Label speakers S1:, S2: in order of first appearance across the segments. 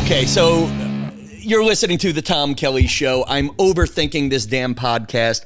S1: Okay, so you're listening to the Tom Kelly Show. I'm overthinking this damn podcast.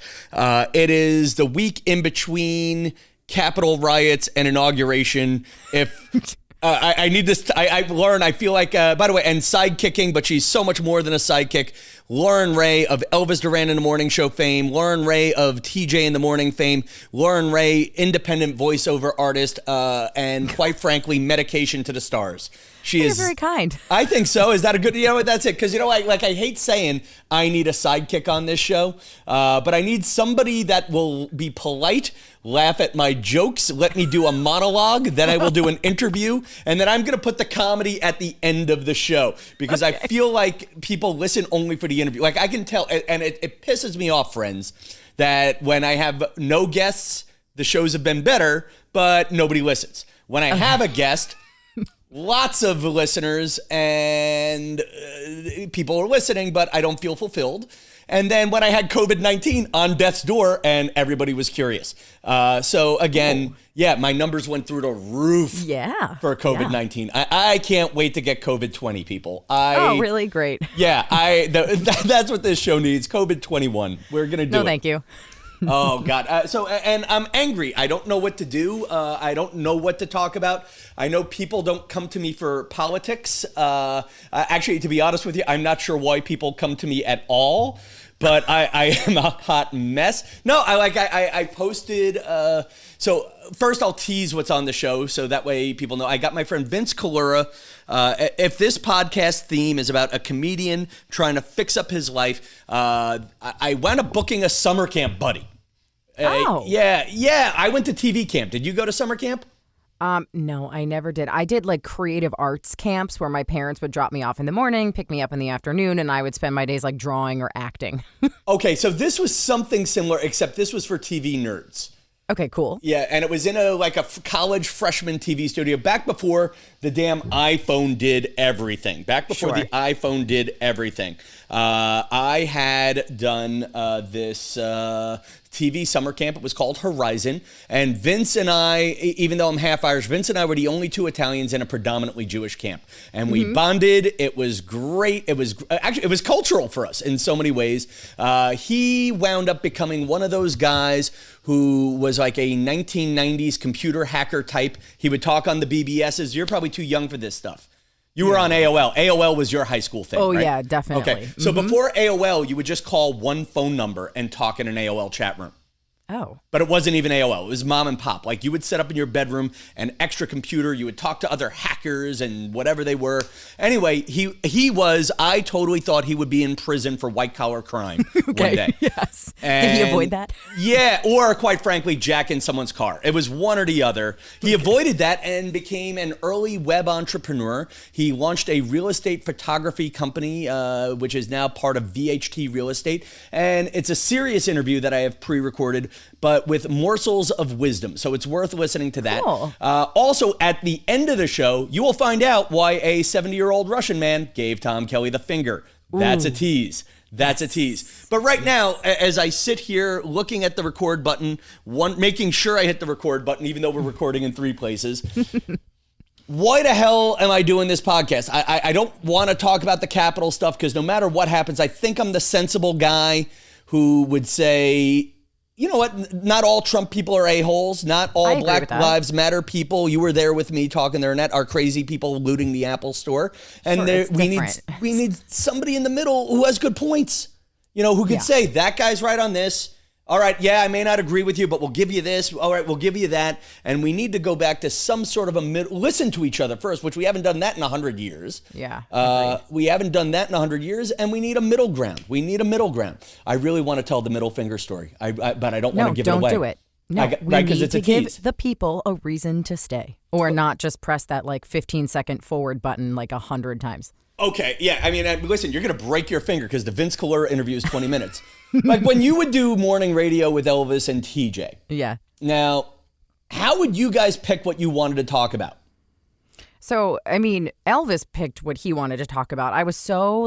S1: It is the week in between Capitol riots and inauguration. If I need this, Lauren, I feel like, by the way, and sidekicking, but she's so much more than a sidekick. Loren Ray of Elvis Duran in the Morning Show fame, Loren Ray of TJ in the Morning fame, Loren Ray, independent voiceover artist, and quite frankly, medication to the stars. You're
S2: very kind.
S1: I think so. Is that a good, that's it. Because, I hate saying I need a sidekick on this show, but I need somebody that will be polite, laugh at my jokes, let me do a monologue, then I will do an interview, and then I'm going to put the comedy at the end of the show because I feel like people listen only for the interview. Like I can tell, and it pisses me off, friends, that when I have no guests, the shows have been better, but nobody listens. When I have a guest, lots of listeners and people are listening, but I don't feel fulfilled. And then when I had COVID-19 on death's door and everybody was curious. So again, my numbers went through the roof for COVID-19. I can't wait to get COVID-20, people.
S2: Really? Great.
S1: Yeah, that's what this show needs, COVID-21. We're going to do it.
S2: No, thank you.
S1: Oh, God. And I'm angry. I don't know what to do. I don't know what to talk about. I know people don't come to me for politics. Actually, to be honest with you, I'm not sure why people come to me at all. But I am a hot mess. No, I posted. So first I'll tease what's on the show so that way people know. I got my friend Vince Collura. If this podcast theme is about a comedian trying to fix up his life, I wound up booking a summer camp buddy. Yeah. I went to TV camp. Did you go to summer camp?
S2: No, I never did. I did like creative arts camps where my parents would drop me off in the morning, pick me up in the afternoon, and I would spend my days like drawing or acting.
S1: Okay, so this was something similar, except this was for TV nerds.
S2: Okay, cool.
S1: Yeah, and it was in a college freshman TV studio back before the damn iPhone did everything. Back before the iPhone did everything. I had done this TV summer camp. It was called Horizon. And Vince and I, even though I'm half Irish, Vince and I were the only two Italians in a predominantly Jewish camp. And we bonded. It was great. It was cultural for us in so many ways. He wound up becoming one of those guys who was like a 1990s computer hacker type. He would talk on the BBSs. You're probably too young for this stuff. You were on AOL. AOL was your high school thing, right?
S2: Yeah, definitely.
S1: Okay, so before AOL, you would just call one phone number and talk in an AOL chat room.
S2: Oh.
S1: But it wasn't even AOL. It was mom and pop. Like you would set up in your bedroom an extra computer. You would talk to other hackers and whatever they were. Anyway, I totally thought he would be in prison for white collar crime one day.
S2: Yes.
S1: And
S2: did he avoid that?
S1: Yeah, or quite frankly, jacking someone's car. It was one or the other. He avoided that and became an early web entrepreneur. He launched a real estate photography company, which is now part of VHT Real Estate. And it's a serious interview that I have pre-recorded, but with morsels of wisdom. So it's worth listening to that.
S2: Cool.
S1: Also, at the end of the show, you will find out why a 70-year-old Russian man gave Tom Kelly the finger. That's a tease. That's a tease. But right now, as I sit here looking at the record button, making sure I hit the record button, even though we're recording in 3 places, why the hell am I doing this podcast? I don't want to talk about the Capitol stuff because no matter what happens, I think I'm the sensible guy who would say, you know what? Not all Trump people are a-holes. Not all Black Lives Matter people. You were there with me talking there, Annette, are crazy people looting the Apple store. And we need somebody in the middle who has good points. Who could say, that guy's right on this. All right, I may not agree with you, but we'll give you this. All right, we'll give you that. And we need to go back to some sort of listen to each other first, which we haven't done that in 100 years.
S2: Yeah.
S1: We haven't done that in 100 years, and we need a middle ground. I really want to tell the middle finger story, but I don't want to give it away.
S2: No, don't do it. No, we need to give the people a reason to stay, or not just press that 15-second forward button 100 times.
S1: Okay, yeah. I mean, listen, you're going to break your finger because the Vince Collura interview is 20 minutes. Like when you would do morning radio with Elvis and TJ.
S2: Yeah.
S1: Now, how would you guys pick what you wanted to talk about?
S2: So, I mean, Elvis picked what he wanted to talk about. I was so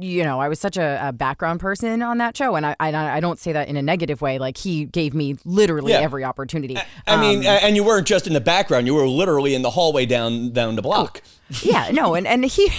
S2: I was such a background person on that show, and I don't say that in a negative way. Like, he gave me literally every opportunity.
S1: I mean, and you weren't just in the background; you were literally in the hallway down the block.
S2: Yeah, no, and he.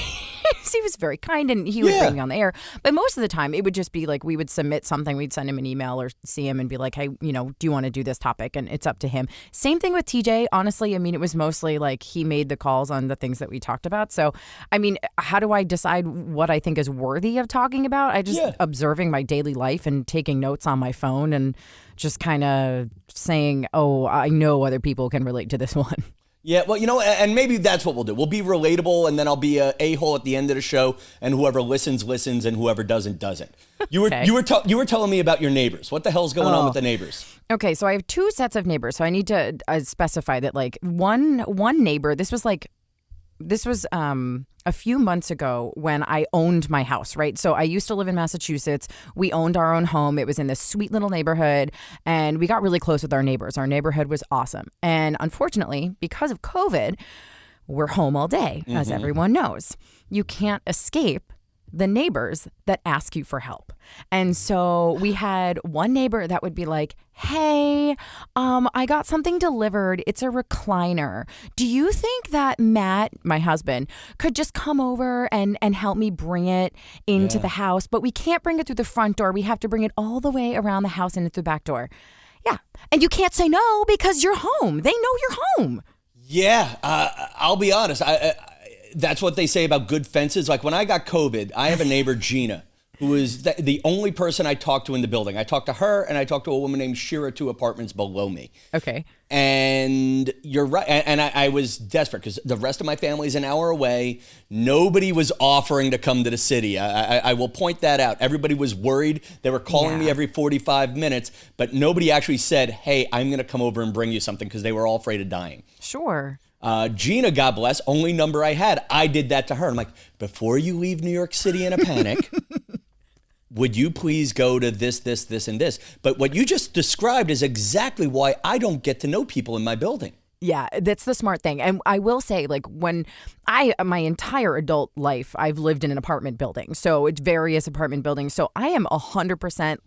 S2: He was very kind, and he would bring me on the air. But most of the time, it would just be like we would submit something. We'd send him an email or see him and be like, hey, do you want to do this topic? And it's up to him. Same thing with TJ. Honestly, I mean, it was mostly like he made the calls on the things that we talked about. So, I mean, how do I decide what I think is worthy of talking about? I just observing my daily life and taking notes on my phone and just kind of saying, oh, I know other people can relate to this one.
S1: Yeah, well, and maybe that's what we'll do. We'll be relatable, and then I'll be a a-hole at the end of the show, and whoever listens, and whoever doesn't. You were telling me about your neighbors. What the hell's going on with the neighbors?
S2: Okay, so I have two sets of neighbors, so I need to specify that, like, one neighbor. This was a few months ago when I owned my house, right? So I used to live in Massachusetts. We owned our own home. It was in this sweet little neighborhood, and we got really close with our neighbors. Our neighborhood was awesome. And unfortunately, because of COVID, we're home all day, as everyone knows. You can't escape the neighbors that ask you for help. And so we had one neighbor that would be like, hey, I got something delivered. It's a recliner. Do you think that Matt, my husband, could just come over and help me bring it into the house? But we can't bring it through the front door. We have to bring it all the way around the house and through the back door. Yeah. And you can't say no because you're home. They know you're home.
S1: Yeah. I'll be honest. That's what they say about good fences. Like when I got COVID, I have a neighbor, Gina, who is the only person I talked to in the building. I talked to her and I talked to a woman named Shira, 2 apartments below me.
S2: Okay.
S1: And you're right. And I was desperate because the rest of my family's an hour away. Nobody was offering to come to the city. I will point that out. Everybody was worried. They were calling me every 45 minutes, but nobody actually said, hey, I'm going to come over and bring you something because they were all afraid of dying.
S2: Sure.
S1: Gina, God bless, only number I had. I did that to her. I'm like, before you leave New York City in a panic, would you please go to this, and this? But what you just described is exactly why I don't get to know people in my building.
S2: Yeah, that's the smart thing. And I will say, like, when my entire adult life, I've lived in an apartment building. So it's various apartment buildings. So I am 100%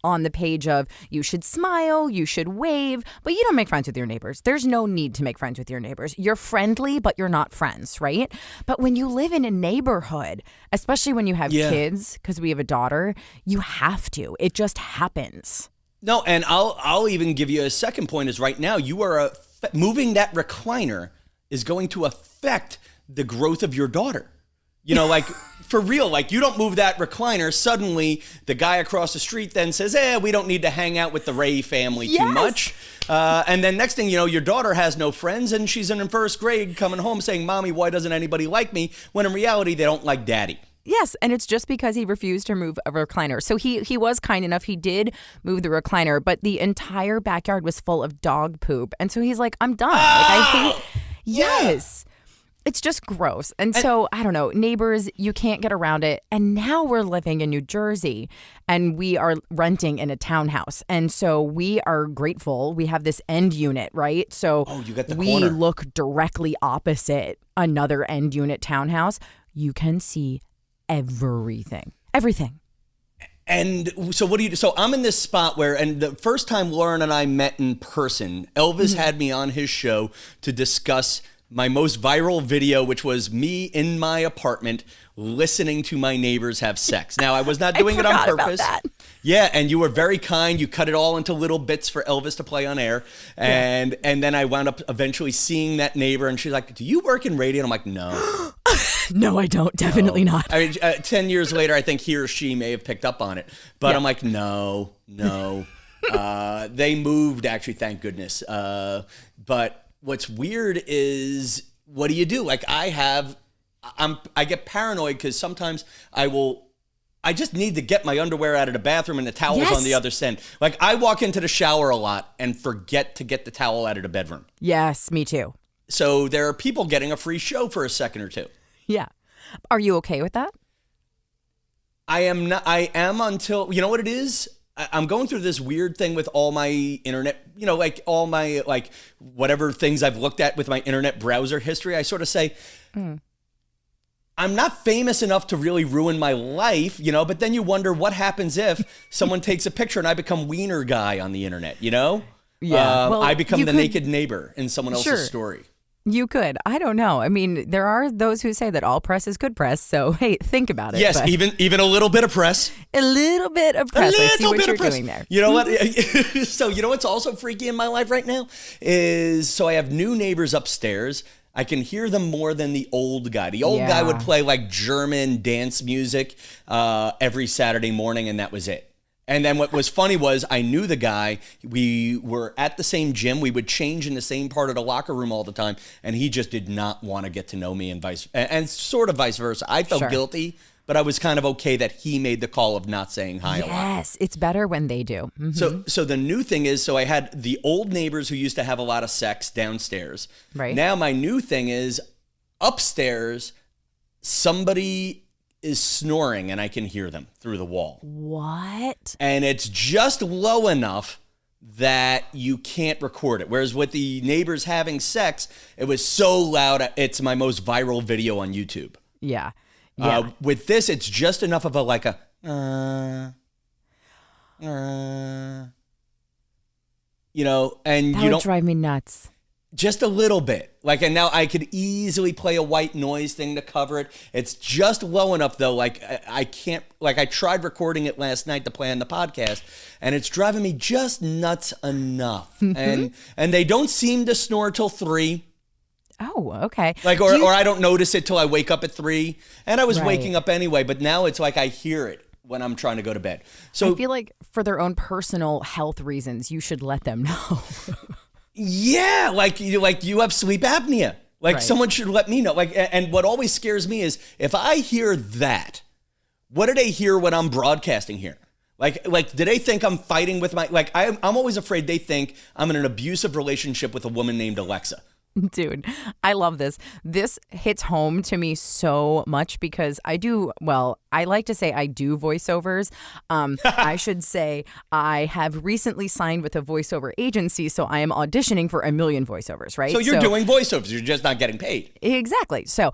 S2: on the page of you should smile, you should wave, but you don't make friends with your neighbors. There's no need to make friends with your neighbors. You're friendly, but you're not friends, right? But when you live in a neighborhood, especially when you have kids, because we have a daughter, you have to. It just happens.
S1: No, and I'll even give you a second point is right now, you are moving that recliner is going to affect the growth of your daughter. Like for real, like you don't move that recliner. Suddenly the guy across the street then says, we don't need to hang out with the Ray family too much. And then next thing you know, your daughter has no friends and she's in first grade coming home saying, Mommy, why doesn't anybody like me? When in reality, they don't like Daddy.
S2: Yes, and it's just because he refused to move a recliner. So he was kind enough. He did move the recliner, but the entire backyard was full of dog poop. And so he's like, I'm done. Like, I hate. Yes. It's just gross. And so, I don't know, neighbors, you can't get around it. And now we're living in New Jersey and we are renting in a townhouse. And so we are grateful. We have this end unit, right? So
S1: you got the
S2: we
S1: corner.
S2: look directly opposite another end unit townhouse. You can see everything.
S1: And so what do you do? So I'm in this spot where, and the first time Loren and I met in person, Elvis had me on his show to discuss my most viral video, which was me in my apartment listening to my neighbors have sex. Now, I was not doing it on purpose.
S2: About that.
S1: Yeah, and you were very kind. You cut it all into little bits for Elvis to play on air. And then I wound up eventually seeing that neighbor, and she's like, do you work in radio? And I'm like, no.
S2: No, I don't. Definitely not.
S1: I mean, 10 years later, I think he or she may have picked up on it. But I'm like, no. They moved, actually, thank goodness. But what's weird is, what do you do? Like I get paranoid because sometimes I just need to get my underwear out of the bathroom and the towel's on the other end. Like I walk into the shower a lot and forget to get the towel out of the bedroom.
S2: Yes, me too.
S1: So there are people getting a free show for a second or two.
S2: Yeah. Are you okay with that?
S1: I am not. I am until, you know what it is? I'm going through this weird thing with all my internet, like all my, like whatever things I've looked at with my internet browser history. I sort of say, I'm not famous enough to really ruin my life, you know, but then you wonder what happens if someone takes a picture and I become wiener guy on the internet, you know?
S2: Yeah. Well,
S1: I become the naked neighbor in someone else's story.
S2: You could. I don't know. I mean, there are those who say that all press is good press. So, hey, think about it.
S1: Yes, even a little bit of press.
S2: A little bit of press. I see what you're doing there.
S1: You know what? So, you know what's also freaky in my life right now is, so I have new neighbors upstairs. I can hear them more than the old guy. The old guy would play like German dance music every Saturday morning, and that was it. And then what was funny was I knew the guy. We were at the same gym. We would change in the same part of the locker room all the time. And he just did not want to get to know me and sort of vice versa. I felt guilty, but I was kind of okay that he made the call of not saying hi a lot.
S2: Yes, it's better when they do. Mm-hmm.
S1: So the new thing is, so I had the old neighbors who used to have a lot of sex downstairs.
S2: Right.
S1: Now my new thing is upstairs, somebody is snoring and I can hear them through the wall.
S2: What?
S1: And it's just low enough that you can't record it. Whereas with the neighbors having sex, it was so loud. It's my most viral video on YouTube.
S2: Yeah. Yeah.
S1: With this, it's just enough of a like a you know, and
S2: that
S1: you
S2: would
S1: don't
S2: drive me nuts.
S1: Just a little bit. Like, and now I could easily play a white noise thing to cover it. It's just low enough though. Like I can't, like I tried recording it last night to play on the podcast and it's driving me just nuts enough. And they don't seem to snore till 3.
S2: Oh, okay.
S1: Like, or I don't notice it till I wake up at 3 and I was waking up anyway, but now it's like I hear it when I'm trying to go to bed. So
S2: I feel like for their own personal health reasons, you should let them know.
S1: Yeah, like you have sleep apnea. Like someone should let me know. Like, and what always scares me is if I hear that, what do they hear when I'm broadcasting here? Like, do they think I'm fighting with my? Like, I'm always afraid they think I'm in an abusive relationship with a woman named Alexa.
S2: Dude, I love this. This hits home to me so much because I like to say I do voiceovers. I should say I have recently signed with a voiceover agency, so I am auditioning for a million voiceovers, right?
S1: So you're doing voiceovers, you're just not getting paid.
S2: Exactly. So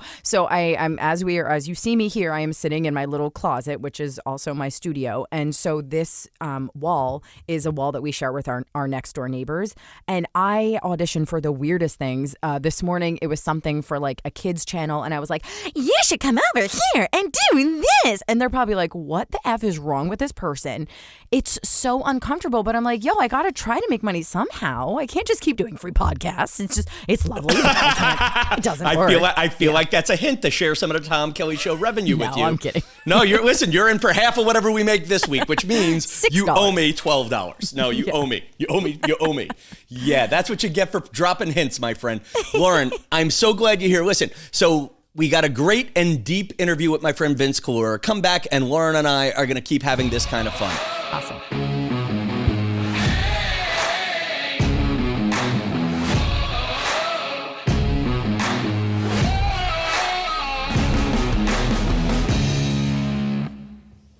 S2: I'm as you see me here, I am sitting in my little closet, which is also my studio. And so this wall is a wall that we share with our next door neighbors. And I audition for the weirdest things. This morning, it was something for like a kids channel. And I was like, you should come over here and do this. And they're probably like, what the F is wrong with this person? It's so uncomfortable. But I'm like, yo, I got to try to make money somehow. I can't just keep doing free podcasts. It's lovely. It doesn't work.
S1: I feel like that's a hint to share some of the Tom Kelly Show revenue with you.
S2: No, I'm kidding.
S1: No, you're in for half of whatever we make this week, which means
S2: $6.
S1: you owe me $12. No, you owe me. You owe me. Yeah, that's what you get for dropping hints, my friend. Loren, I'm so glad you're here. Listen, so we got a great and deep interview with my friend Vince Collura. Come back and Loren and I are going to keep having this kind of fun.
S2: Awesome.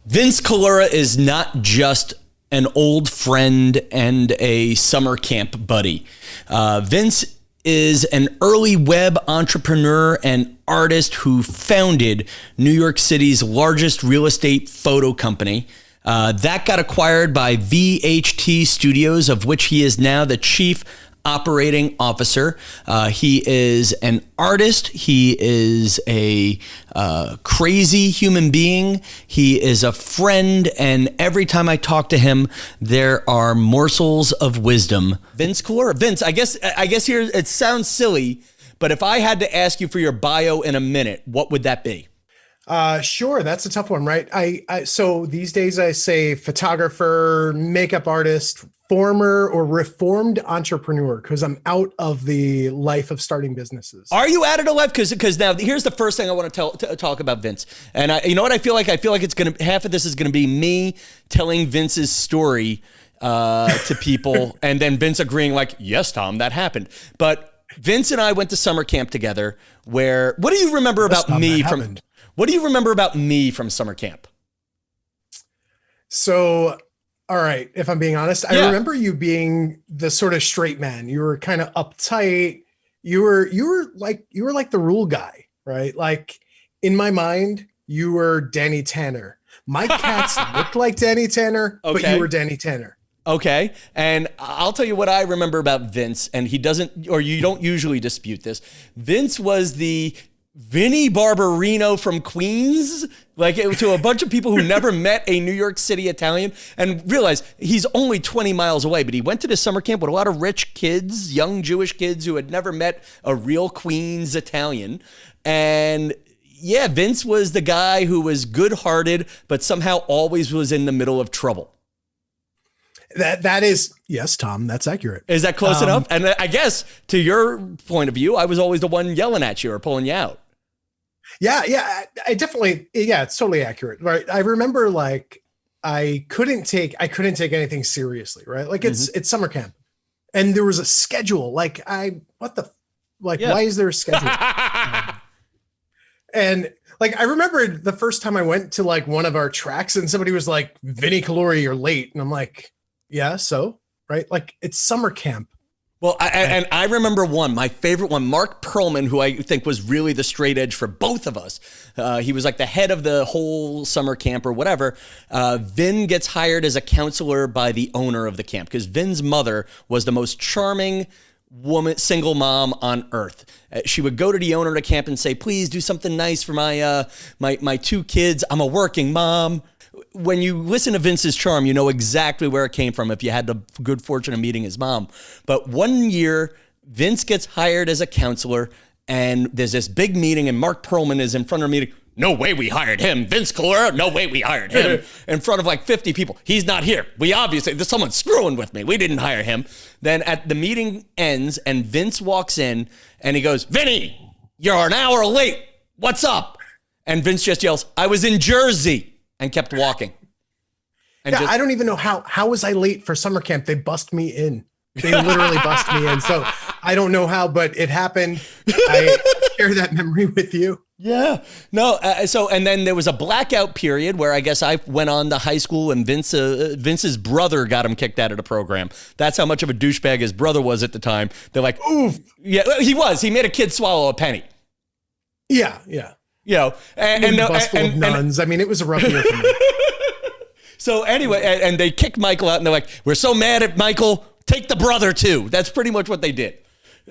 S1: Vince Collura is not just an old friend and a summer camp buddy. Vince is an early web entrepreneur and artist who founded New York City's largest real estate photo company. That got acquired by VHT Studios, of which he is now the chief operating officer. He is an artist. He is a crazy human being. He is a friend. And every time I talk to him, there are morsels of wisdom. Vince Collura. Vince, I guess here it sounds silly, but if I had to ask you for your bio in a minute, what would that be?
S3: Sure. That's a tough one, right? So these days I say photographer, makeup artist, former or reformed entrepreneur, because I'm out of the life of starting businesses.
S1: Are you out of the life? Because now here's the first thing I want to talk about Vince. And you know what I feel like? I feel like half of this is gonna be me telling Vince's story to people, and then Vince agreeing like, yes, Tom, that happened. But Vince and I went to summer camp together. What do you remember about me from? What do you remember about me from summer camp?
S3: So, all right, if I'm being honest, I remember you being the sort of straight man. You were kind of uptight. You were like the rule guy, right? Like, in my mind, you were Danny Tanner. My cats looked like Danny Tanner, but you were Danny Tanner.
S1: Okay. And I'll tell you what I remember about Vince, and he doesn't, or you don't usually dispute this. Vince was the Vinnie Barbarino from Queens, like to a bunch of people who never met a New York City Italian, and realize he's only 20 miles away, but he went to this summer camp with a lot of rich kids, young Jewish kids who had never met a real Queens Italian. And yeah, Vince was the guy who was good-hearted, but somehow always was in the middle of trouble.
S3: That is, yes, Tom, that's accurate.
S1: Is that close enough? And I guess to your point of view, I was always the one yelling at you or pulling you out.
S3: Yeah, I definitely, it's totally accurate. Right. I remember like I couldn't take anything seriously, right? Like it's summer camp and there was a schedule. Like why is there a schedule? And like, I remember the first time I went to like one of our tracks and somebody was like, Vinnie Collura, you're late. And I'm like, yeah, so, right? Like it's summer camp.
S1: Well, I remember my favorite one, Mark Perlman, who I think was really the straight edge for both of us. He was like the head of the whole summer camp or whatever. Vin gets hired as a counselor by the owner of the camp because Vin's mother was the most charming woman, single mom on earth. She would go to the owner of the camp and say, please do something nice for my two kids. I'm a working mom. When you listen to Vince's charm, you know exactly where it came from if you had the good fortune of meeting his mom. But one year, Vince gets hired as a counselor, and there's this big meeting, and Mark Perlman is in front of the meeting. No way we hired him. Vince Collura, no way we hired him. In front of like 50 people. He's not here. There's someone screwing with me. We didn't hire him. Then at the meeting ends, and Vince walks in, and he goes, Vinny, you're an hour late. What's up? And Vince just yells, I was in Jersey. And kept walking. And
S3: I don't even know how was I late for summer camp? They bust me in. They literally bust me in. So I don't know how, but it happened. I share that memory with you.
S1: Yeah. No. And then there was a blackout period where I guess I went on to high school and Vince's brother got him kicked out of the program. That's how much of a douchebag his brother was at the time. They're like, oof. Yeah, he was. He made a kid swallow a penny.
S3: Yeah.
S1: You know,
S3: and bus full of nuns. I mean, it was a rough year for me.
S1: So anyway, and they kicked Michael out, and they're like, "We're so mad at Michael. Take the brother too." That's pretty much what they did.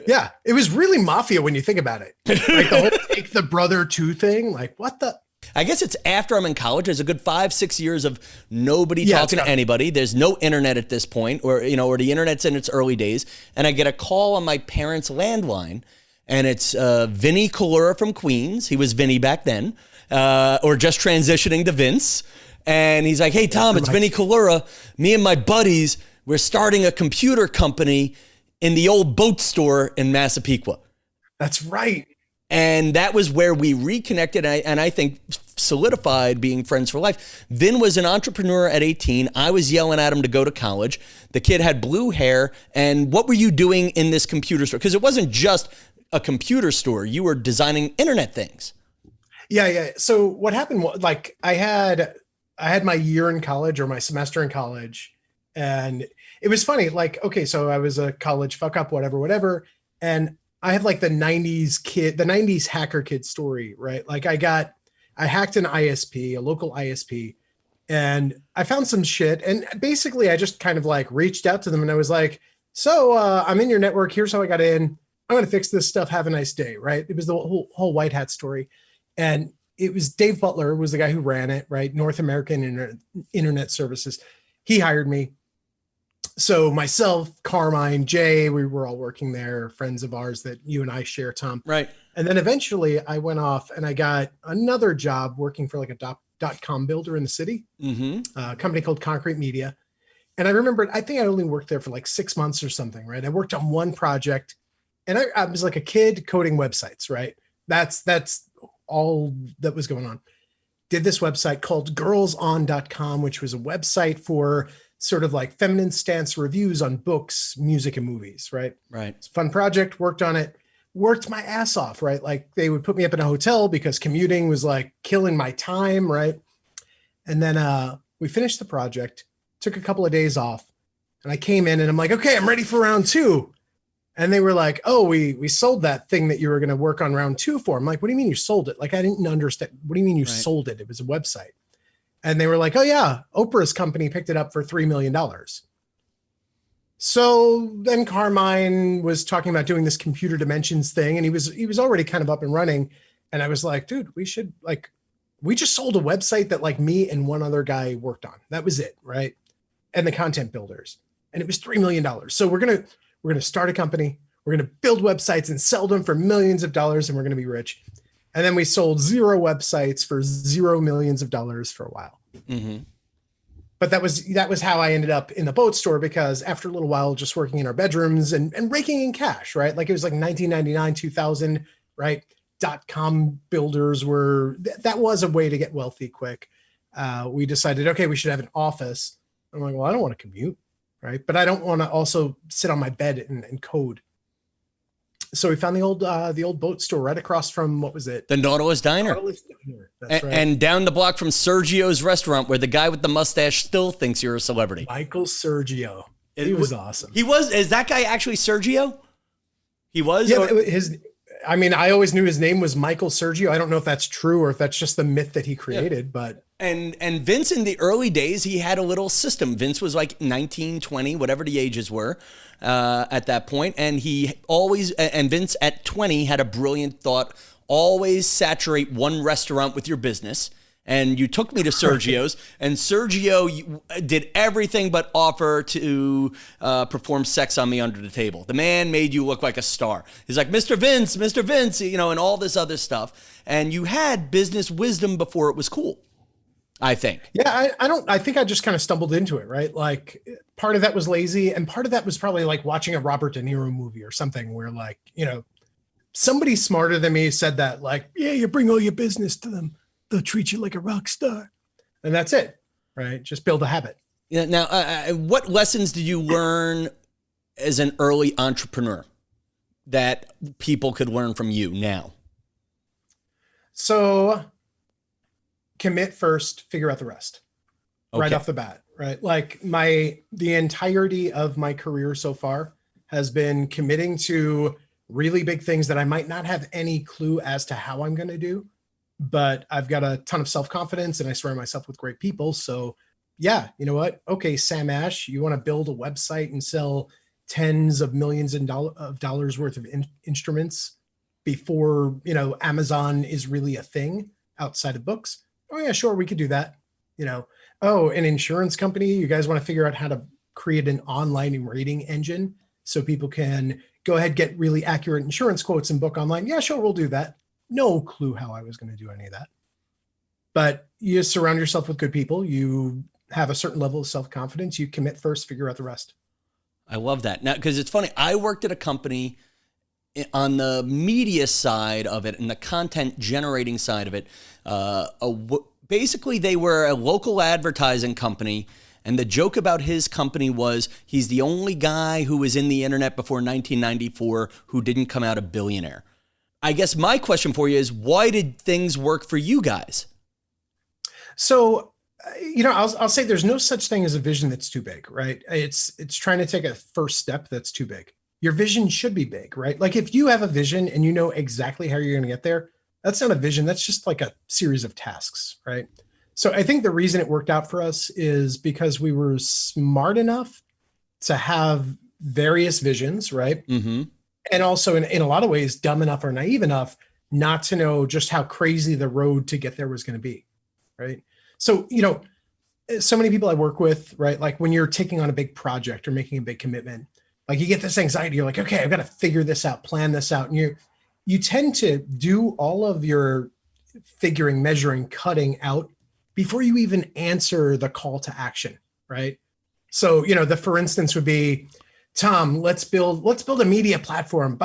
S3: Yeah, it was really mafia when you think about it. Like the whole "take the brother too" thing. Like what the?
S1: I guess it's after I'm in college. There's a good 5-6 years of nobody talking to anybody. There's no internet at this point, or the internet's in its early days. And I get a call on my parents' landline. And it's Vinnie Collura from Queens. He was Vinnie back then, or just transitioning to Vince. And he's like, hey, Tom, it's Vinnie Collura. Me and my buddies, we're starting a computer company in the old boat store in Massapequa.
S3: That's right.
S1: And that was where we reconnected, and I think solidified being friends for life. Vin was an entrepreneur at 18. I was yelling at him to go to college. The kid had blue hair. And what were you doing in this computer store? Because it wasn't just a computer store. You were designing internet things.
S3: Yeah. So what happened was, like, I had my year in college, or my semester in college, and it was funny. Like, okay, so I was a college fuck up, whatever. And I have like the 90s hacker kid story, right? Like I hacked an ISP, a local ISP, and I found some shit. And basically I just kind of like reached out to them and I was like, so I'm in your network. Here's how I got in. I'm going to fix this stuff. Have a nice day. Right. It was the whole white hat story. And it was Dave Butler was the guy who ran it, right? North American Internet Services. He hired me. So myself, Carmine, Jay, we were all working there, friends of ours that you and I share, Tom.
S1: Right.
S3: And then eventually I went off and I got another job working for like a .com builder in the city, a company called Concrete Media. And I remember, I think I only worked there for like 6 months or something, right? I worked on one project and I was like a kid coding websites, right? That's all that was going on. Did this website called girlson.com, which was a website for sort of like feminine stance reviews on books, music, and movies, right?
S1: Right.
S3: It's a fun project, worked on it, worked my ass off, right? Like they would put me up in a hotel because commuting was like killing my time, right? And then we finished the project, took a couple of days off, and I came in and I'm like, okay, I'm ready for round 2. And they were like, oh, we sold that thing that you were going to work on round 2 for. I'm like, what do you mean you sold it? Like, I didn't understand. What do you mean you sold it? It was a website. And they were like, oh yeah, Oprah's company picked it up for $3 million. So then Carmine was talking about doing this computer dimensions thing, and he was already kind of up and running. And I was like, dude, we just sold a website that like me and one other guy worked on. That was it, right? And the content builders. And it was $3 million. So we're gonna start a company. We're gonna build websites and sell them for millions of dollars, and we're gonna be rich. And then we sold 0 websites for $0 millions for a while.
S1: Mm-hmm.
S3: But that was how I ended up in the boat store, because after a little while, just working in our bedrooms and raking in cash, right? Like it was like 1999, 2000, right? .com builders that was a way to get wealthy quick. We decided, okay, we should have an office. I'm like, well, I don't want to commute, right? But I don't want to also sit on my bed and code. So we found the old boat store right across from, what was it?
S1: The Nautilus Diner.
S3: That's right.
S1: And down the block from Sergio's restaurant, where the guy with the mustache still thinks you're a celebrity.
S3: Michael Sergio. He was awesome.
S1: Is that guy actually Sergio? He was?
S3: Yeah, I always knew his name was Michael Sergio. I don't know if that's true or if that's just the myth that he created, but.
S1: And Vince, in the early days, he had a little system. Vince was like 19, 20, whatever the ages were at that point. And Vince at 20 had a brilliant thought: always saturate one restaurant with your business. And you took me to Sergio's, and Sergio did everything but offer to perform sex on me under the table. The man made you look like a star. He's like, Mr. Vince, and all this other stuff. And you had business wisdom before it was cool, I think.
S3: Yeah, I think I just kind of stumbled into it, right? Like part of that was lazy, and part of that was probably like watching a Robert De Niro movie or something where like, somebody smarter than me said that, like, yeah, you bring all your business to them, they'll treat you like a rock star. And that's it, right? Just build a habit.
S1: Yeah. Now, what lessons did you learn as an early entrepreneur that people could learn from you now?
S3: So commit first, figure out the rest.
S1: Okay.
S3: Right off the bat, right? Like the entirety of my career so far has been committing to really big things that I might not have any clue as to how I'm going to do, but I've got a ton of self-confidence and I surround myself with great people. So yeah, you know what? Okay, Sam Ash, you want to build a website and sell tens of millions of dollars worth of instruments before, Amazon is really a thing outside of books. Oh yeah, sure. We could do that. Oh, an insurance company. You guys want to figure out how to create an online rating engine so people can go ahead, get really accurate insurance quotes and book online. Yeah, sure. We'll do that. No clue how I was going to do any of that. But you surround yourself with good people. You have a certain level of self-confidence. You commit first, figure out the rest.
S1: I love that. Now, because it's funny, I worked at a company on the media side of it and the content generating side of it. Basically, they were a local advertising company. And the joke about his company was he's the only guy who was in the internet before 1994 who didn't come out a billionaire. I guess my question for you is, why did things work for you guys?
S3: So, I'll say there's no such thing as a vision that's too big, right? It's trying to take a first step that's too big. Your vision should be big, right? Like if you have a vision and you know exactly how you're going to get there, that's not a vision. That's just like a series of tasks, right? So I think the reason it worked out for us is because we were smart enough to have various visions, right? Mm-hmm. And also in a lot of ways, dumb enough or naive enough not to know just how crazy the road to get there was going to be, right? So, so many people I work with, right? Like when you're taking on a big project or making a big commitment, like you get this anxiety, you're like, okay, I've got to figure this out, plan this out. And you tend to do all of your figuring, measuring, cutting out before you even answer the call to action, right? So, the for instance would be, Tom, let's build a media platform,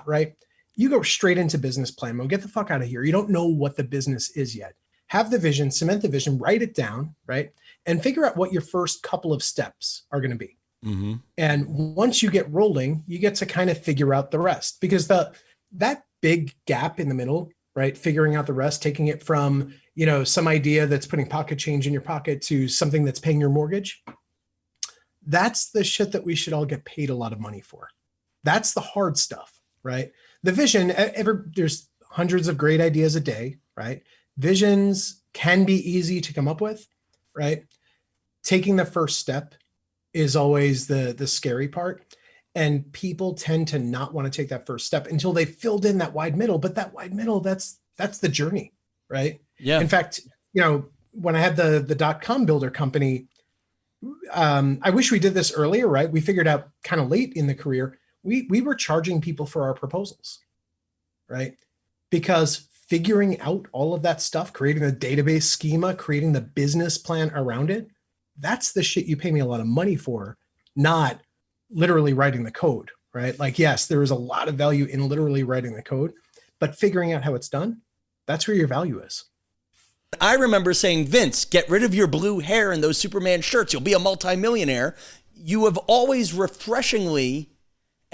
S3: right? You go straight into business plan mode, get the fuck out of here. You don't know what the business is yet. Have the vision, cement the vision, write it down, right? And figure out what your first couple of steps are going to be. Mm-hmm. And once you get rolling, you get to kind of figure out the rest, because that big gap in the middle, right? Figuring out the rest, taking it from, some idea that's putting pocket change in your pocket to something that's paying your mortgage. That's the shit that we should all get paid a lot of money for. That's the hard stuff, right? The vision, there's hundreds of great ideas a day, right? Visions can be easy to come up with, right? Taking the first step is always the scary part. And people tend to not want to take that first step until they've filled in that wide middle. But that wide middle, that's the journey, right?
S1: Yeah.
S3: In fact, when I had the .com builder company, I wish we did this earlier, right? We figured out kind of late in the career, we were charging people for our proposals, right? Because figuring out all of that stuff, creating a database schema, creating the business plan around it, that's the shit you pay me a lot of money for, not literally writing the code, right? Like, yes, there is a lot of value in literally writing the code, but figuring out how it's done, that's where your value is.
S1: I remember saying, Vince, get rid of your blue hair and those Superman shirts. You'll be a multimillionaire. You have always refreshingly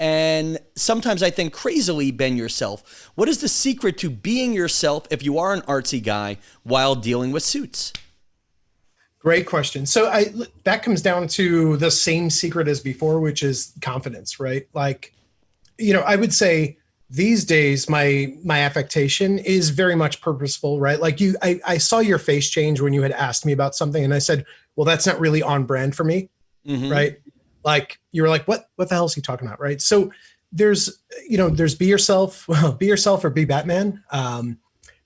S1: and sometimes I think crazily been yourself. What is the secret to being yourself if you are an artsy guy while dealing with suits?
S3: Great question. So that comes down to the same secret as before, which is confidence, right? Like, I would say these days, my affectation is very much purposeful, right? Like I saw your face change when you had asked me about something and I said, well, that's not really on brand for me, right? Like you were like, what the hell is he talking about, right? So there's be yourself, be yourself or be Batman.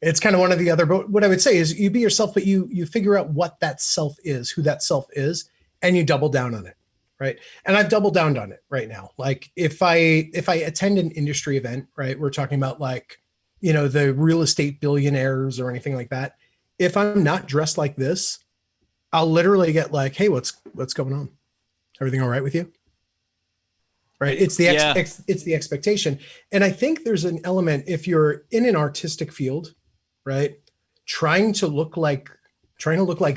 S3: It's kind of one or the other, but what I would say is you be yourself, but you figure out what that self is, who that self is, and you double down on it, right? And I've doubled down on it right now. Like if I attend an industry event, right, we're talking about like, the real estate billionaires or anything like that. If I'm not dressed like this, I'll literally get like, hey, what's going on? Everything all right with you? Right. It's the it's the expectation. And I think there's an element if you're in an artistic field, right? Trying to look like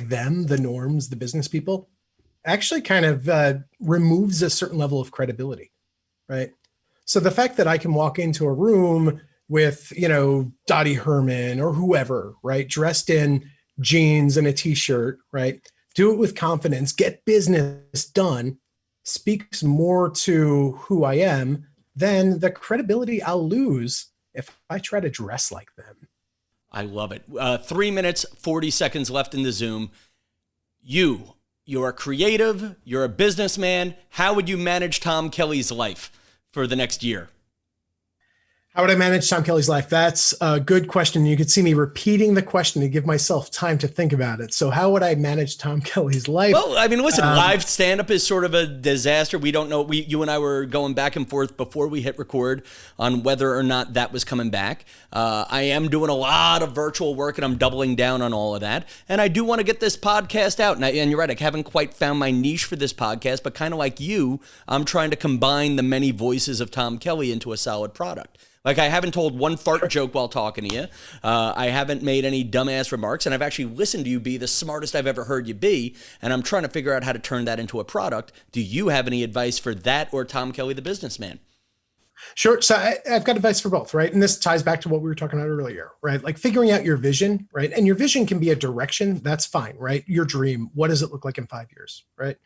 S3: them, the norms, the business people, actually kind of removes a certain level of credibility, right? So the fact that I can walk into a room with, Dottie Herman or whoever, right? Dressed in jeans and a t-shirt, right? Do it with confidence, get business done, speaks more to who I am than the credibility I'll lose if I try to dress like them.
S1: I love it. 3 minutes, 40 seconds left in the Zoom. You're creative, you're a businessman. How would you manage Tom Kelly's life for the next year?
S3: How would I manage Tom Kelly's life? That's a good question. You could see me repeating the question to give myself time to think about it. So how would I manage Tom Kelly's life?
S1: Well, I mean, listen, live stand-up is sort of a disaster. We don't know. You and I were going back and forth before we hit record on whether or not that was coming back. I am doing a lot of virtual work, and I'm doubling down on all of that. And I do want to get this podcast out. And you're right, I haven't quite found my niche for this podcast, but kind of like you, I'm trying to combine the many voices of Tom Kelly into a solid product. Like I haven't told one fart joke while talking to you. I haven't made any dumbass remarks, and I've actually listened to you be the smartest I've ever heard you be, and I'm trying to figure out how to turn that into a product. Do you have any advice for that or Tom Kelly the businessman?
S3: Sure. So I've got advice for both, right? And this ties back to what we were talking about earlier, right? Like figuring out your vision, right? And your vision can be a direction. That's fine, right? Your dream. What does it look like in 5 years, right?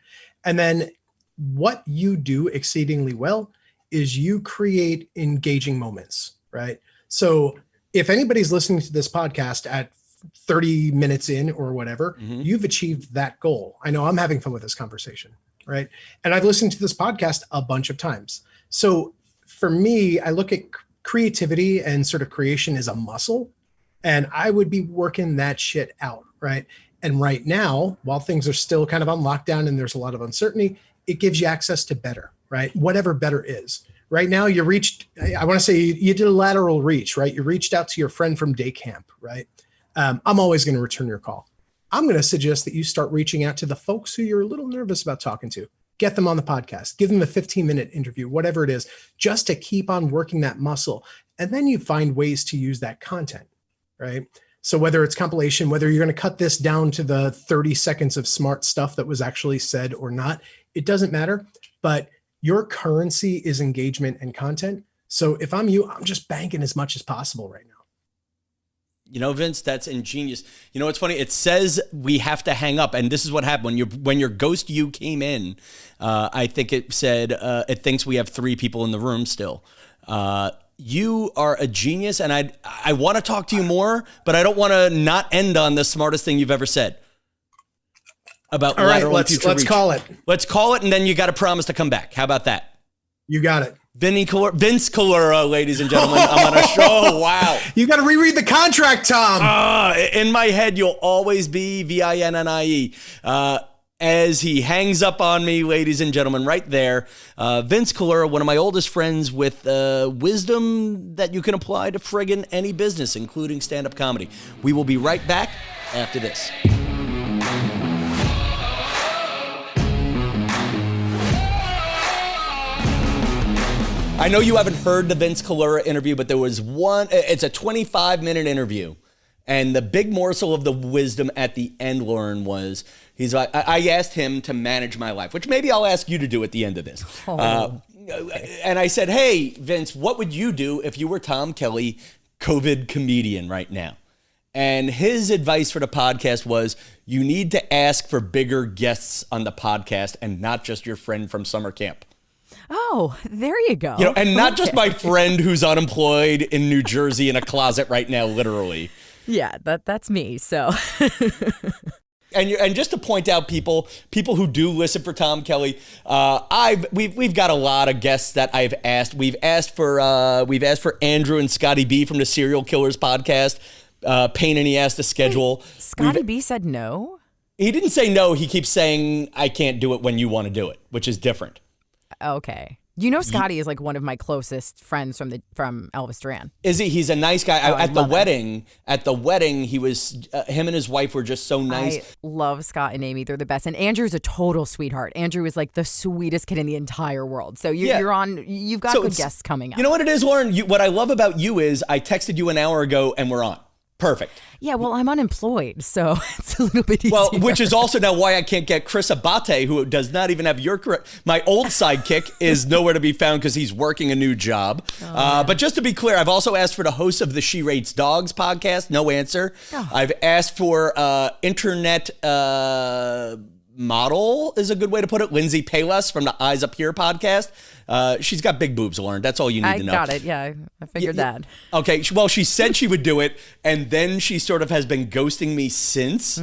S3: And then what you do exceedingly well is you create engaging moments, right? So if anybody's listening to this podcast at 30 minutes in or whatever, you've achieved that goal. I know I'm having fun with this conversation, right? And I've listened to this podcast a bunch of times. So for me, I look at creativity and sort of creation as a muscle, and I would be working that shit out, right? And right now, while things are still kind of on lockdown and there's a lot of uncertainty, it gives you access to better, right? Whatever better is. Right now, you reached, I want to say you did a lateral reach, right? You reached out to your friend from day camp, right? I'm always going to return your call. I'm going to suggest that you start reaching out to the folks who you're a little nervous about talking to. Get them on the podcast, give them a 15-minute interview, whatever it is, just to keep on working that muscle. And then you find ways to use that content, right? So whether it's compilation, whether you're going to cut this down to the 30 seconds of smart stuff that was actually said or not, it doesn't matter. But your currency is engagement and content. So if I'm you, I'm just banking as much as possible right now.
S1: Vince, that's ingenious. You know what's funny? It says we have to hang up, and this is what happened when your ghost you came in. I think it said it thinks we have 3 people in the room still. You are a genius, and I want to talk to you more, but I don't want to not end on the smartest thing you've ever said about lateral and future reach.
S3: Let's call it.
S1: Let's call it, and then you got to promise to come back. How about that?
S3: You got it.
S1: Vince Collura, ladies and gentlemen. I'm on a show. Wow.
S3: You got to reread the contract, Tom.
S1: In my head, you'll always be VINNIE. As he hangs up on me, ladies and gentlemen, right there, Vince Collura, one of my oldest friends with wisdom that you can apply to friggin' any business, including stand-up comedy. We will be right back after this. I know you haven't heard the Vince Collura interview, but there was one. It's a 25-minute interview. And the big morsel of the wisdom at the end, Loren, was he's like, I asked him to manage my life, which maybe I'll ask you to do at the end of this. And I said, hey, Vince, what would you do if you were Tom Kelly, COVID comedian right now? And his advice for the podcast was you need to ask for bigger guests on the podcast and not just your friend from summer camp.
S2: Oh, there you go.
S1: And not just my friend who's unemployed in New Jersey in a closet right now, literally.
S2: Yeah, that's me. So,
S1: and just to point out people who do listen for Tom Kelly, we've got a lot of guests that I've asked. We've asked for Andrew and Scotty B from the Serial Killers podcast. Pain in the ass to schedule.
S2: Wait, Scotty B said no.
S1: He didn't say no. He keeps saying I can't do it when you want to do it, which is different.
S2: Okay. Scotty is like one of my closest friends from Elvis Duran.
S1: Is he? He's a nice guy. At the wedding, he was him and his wife were just so nice.
S2: I love Scott and Amy. They're the best. And Andrew's a total sweetheart. Andrew is like the sweetest kid in the entire world. So you've got good guests coming up.
S1: You know what it is, Loren? What I love about you is I texted you an hour ago and we're on. Perfect.
S2: Yeah, well, I'm unemployed, so it's a little bit easier.
S1: Well, which is also now why I can't get Chris Abate, who does not even have my old sidekick is nowhere to be found because he's working a new job. But just to be clear, I've also asked for the host of the She Rates Dogs podcast. No answer. Oh. I've asked for internet model is a good way to put it. Lindsay Payless from the Eyes Up Here podcast. She's got big boobs, Loren. That's all you need to know.
S2: I got it. Yeah, I figured that.
S1: Okay. Well, she said she would do it, and then she sort of has been ghosting me since.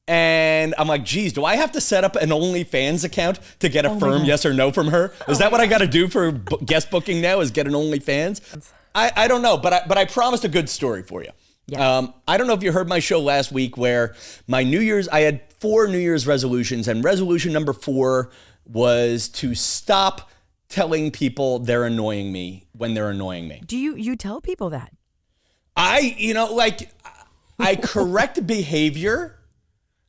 S1: And I'm like, geez, do I have to set up an OnlyFans account to get a firm yes or no from her? Is that what I got to do for guest booking now? Is get an OnlyFans? I don't know, but I promised a good story for you. Yeah. I don't know if you heard my show last week where I had 4 New Year's resolutions, and resolution number 4 was to stop telling people they're annoying me when they're annoying me.
S2: Do you tell people that?
S1: I correct behavior.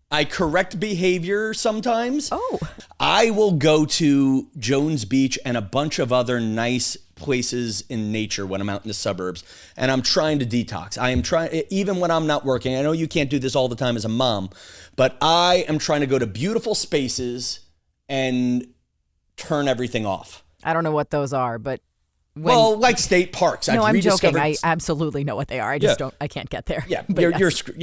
S1: I correct behavior sometimes.
S2: Oh.
S1: I will go to Jones Beach and a bunch of other nice places in nature when I'm out in the suburbs, and I'm trying to detox. I am trying, even when I'm not working. I know you can't do this all the time as a mom, but I am trying to go to beautiful spaces and turn everything off.
S2: I don't know what those are, but
S1: like state parks.
S2: No, I'm joking. I absolutely know what they are. I just don't. I can't get there.
S1: Yeah,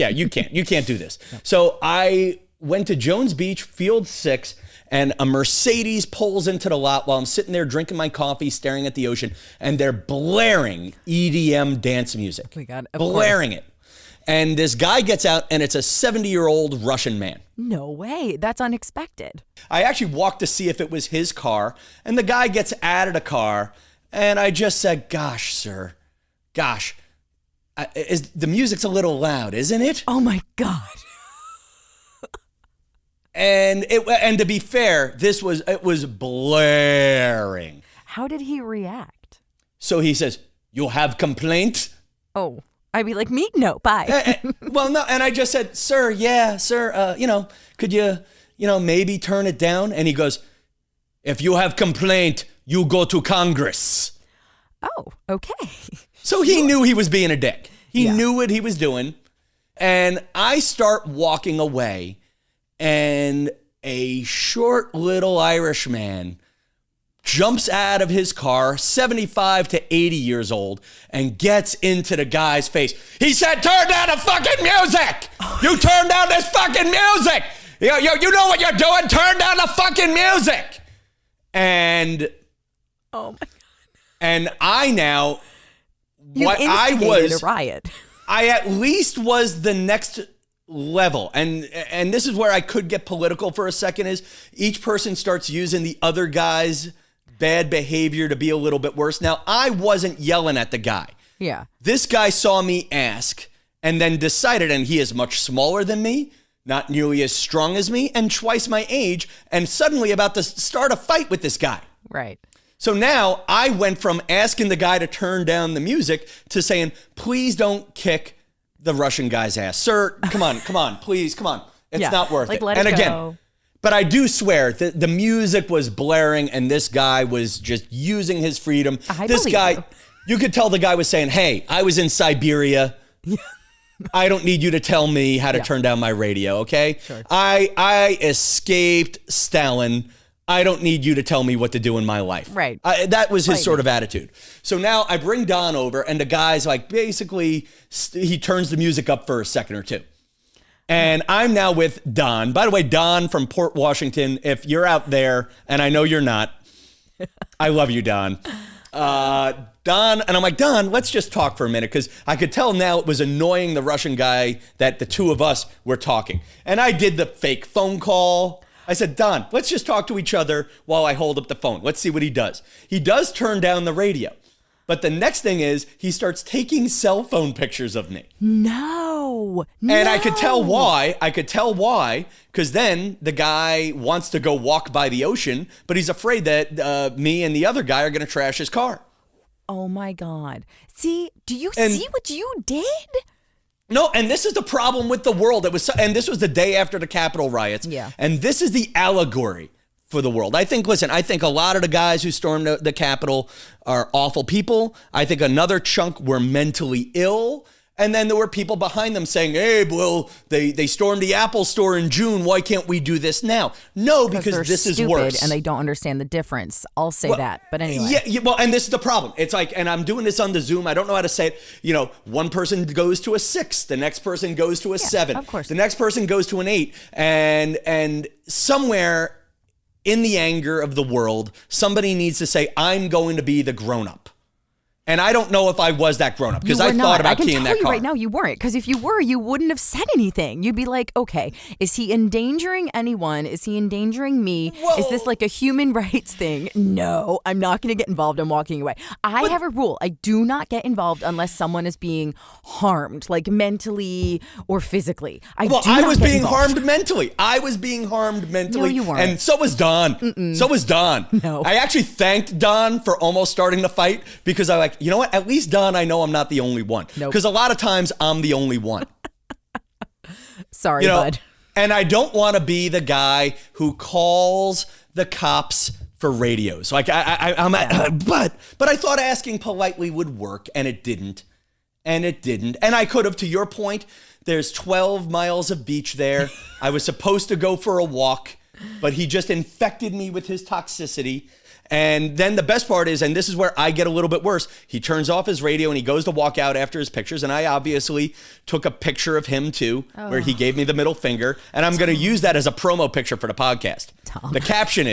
S1: you can't do this. No. So I went to Jones Beach, Field 6, and a Mercedes pulls into the lot while I'm sitting there drinking my coffee, staring at the ocean, and they're blaring EDM dance music.
S2: Oh my God,
S1: blaring it. And this guy gets out, and it's a 70-year-old Russian man.
S2: No way. That's unexpected.
S1: I actually walked to see if it was his car, and the guy gets out of the car, and I just said, gosh, sir, the music's a little loud, isn't it?
S2: Oh, my God.
S1: And to be fair, it was blaring.
S2: How did he react?
S1: So he says, "You'll have complaint?"
S2: Oh, I'd be like, "Me? No, bye."
S1: Well, no, and I just said, "Sir, could you, maybe turn it down?" And he goes, "If you have complaint, you go to Congress."
S2: Oh, okay.
S1: So he knew he was being a dick. He knew what he was doing, and I start walking away. And a short little Irish man jumps out of his car, 75 to 80 years old, and gets into the guy's face. He said, turn down the fucking music! You turn down this fucking music! You know what you're doing? Turn down the fucking music! And...
S2: Oh, my God.
S1: And I now...
S2: You instigated a riot.
S1: I at least was the next level. And this is where I could get political for a second, is each person starts using the other guy's bad behavior to be a little bit worse. Now, I wasn't yelling at the guy.
S2: Yeah.
S1: This guy saw me ask and then decided, and he is much smaller than me, not nearly as strong as me, and twice my age, and suddenly about to start a fight with this guy.
S2: Right.
S1: So now I went from asking the guy to turn down the music to saying, please don't kick the Russian guy's ass. Sir, come on, please, come on. It's not worth it.
S2: Let
S1: and
S2: it
S1: again,
S2: go.
S1: But I do swear that the music was blaring and this guy was just using his freedom. This guy, you could tell the guy was saying, hey, I was in Siberia. I don't need you to tell me how to turn down my radio, okay?
S2: Sure.
S1: I escaped Stalin. I don't need you to tell me what to do in my life.
S2: Right.
S1: That was his sort of attitude. So now I bring Don over and the guy's like, basically, he turns the music up for a second or two. And I'm now with Don. By the way, Don from Port Washington, if you're out there, and I know you're not, I love you, Don. Don, and I'm like, Don, let's just talk for a minute, because I could tell now it was annoying the Russian guy that the two of us were talking. And I did the fake phone call. I said, Don, let's just talk to each other while I hold up the phone. Let's see what he does. He does turn down the radio. But the next thing is he starts taking cell phone pictures of me.
S2: No.
S1: And I could tell why. Because then the guy wants to go walk by the ocean, but he's afraid that me and the other guy are going to trash his car.
S2: Oh, my God. See, do you see what you did?
S1: No, and this is the problem with the world. And this was the day after the Capitol riots.
S2: Yeah.
S1: And this is the allegory for the world. I think a lot of the guys who stormed the Capitol are awful people. I think another chunk were mentally ill. And then there were people behind them saying, hey, well, they stormed the Apple store in June. Why can't we do this now? No, because this is worse.
S2: And they don't understand the difference. I'll say that. But anyway.
S1: Yeah, well, and this is the problem. It's like, and I'm doing this on the Zoom. I don't know how to say it. One person goes to a 6. The next person goes to a 7.
S2: Of course.
S1: The next person goes to an 8. And somewhere in the anger of the world, somebody needs to say, I'm going to be the grown-up. And I don't know if I was that grown up, because I thought about keying that car.
S2: I can tell you right now you weren't, because if you were, you wouldn't have said anything. You'd be like, okay, is he endangering anyone? Is he endangering me?
S1: Whoa.
S2: Is this like a human rights thing? No, I'm not going to get involved. I'm walking away. I have a rule. I do not get involved unless someone is being harmed, like mentally or physically. I was
S1: being harmed mentally. No,
S2: you weren't.
S1: And so was Don.
S2: Mm-mm.
S1: So was Don.
S2: No.
S1: I actually thanked Don for almost starting the fight, because I like, you know what? At least, Don, I know I'm not the only one.
S2: Nope.
S1: Because a lot of times I'm the only one.
S2: Sorry, bud.
S1: And I don't want to be the guy who calls the cops for radios. Like but I thought asking politely would work, and it didn't. And I could have, to your point, there's 12 miles of beach there. I was supposed to go for a walk, but he just infected me with his toxicity. And then the best part is, and this is where I get a little bit worse, he turns off his radio and he goes to walk out after his pictures. And I obviously took a picture of him too, where he gave me the middle finger. And I'm going to use that as a promo picture for the podcast.
S2: Tom.
S1: The caption